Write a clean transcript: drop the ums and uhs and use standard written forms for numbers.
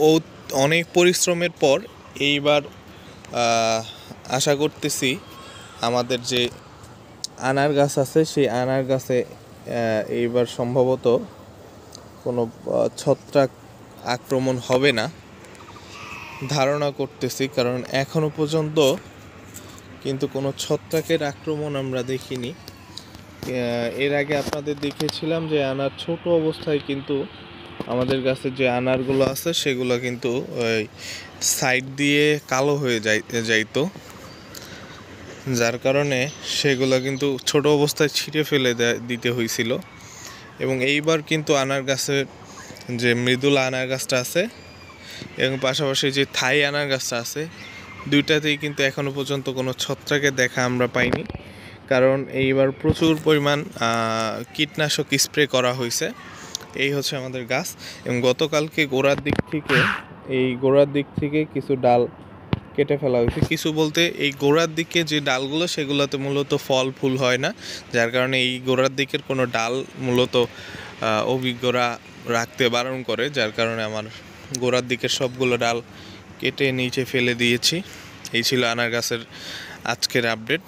ও অনেক পরিশ্রমের পর এইবার আশা করতেছি আমাদের যে আনার গাছ আছে সেই আনার গাছে এইবার সম্ভবত কোনো ছত্রাক আক্রমণ হবে না ধারণা করতেছি, কারণ এখনো পর্যন্ত কিন্তু কোনো ছত্রাকের আক্রমণ আমরা দেখিনি। এর আগে আপনাদের দেখিয়েছিলাম যে আনার ছোট অবস্থায় কিন্তু আমাদের গাছের যে আনারগুলো আছে সেগুলো কিন্তু ওই সাইড দিয়ে কালো হয়ে যাইতো, যার কারণে সেগুলো কিন্তু ছোট অবস্থায় ছিঁড়ে ফেলে দিতে হয়েছিল। এবং এইবার কিন্তু আনার গাছের যে মৃদুলা আনার গাছটা আছে এবং পাশাপাশি যে থাই আনার গাছটা আছে দুইটাতেই কিন্তু এখনো পর্যন্ত কোনো ছত্রাকের দেখা আমরা পাইনি, কারণ এইবার প্রচুর পরিমাণ কীটনাশক স্প্রে করা হয়েছে। এই হচ্ছে আমাদের গাছ। এবং গতকালকে গোড়ার দিক থেকে কিছু ডাল কেটে ফেলা হয়েছে। কিছু বলতে এই গোড়ার দিকে যে ডালগুলো সেগুলোতে মূলত ফল ফুল হয় না, যার কারণে এই গোড়ার দিকের কোনো ডাল মূলত অভিজ্ঞরা রাখতে বারণ করে, যার কারণে আমার গোড়ার দিকের সবগুলো ডাল কেটে নিচে ফেলে দিয়েছি। এই ছিল আনার গাছের আজকের আপডেট।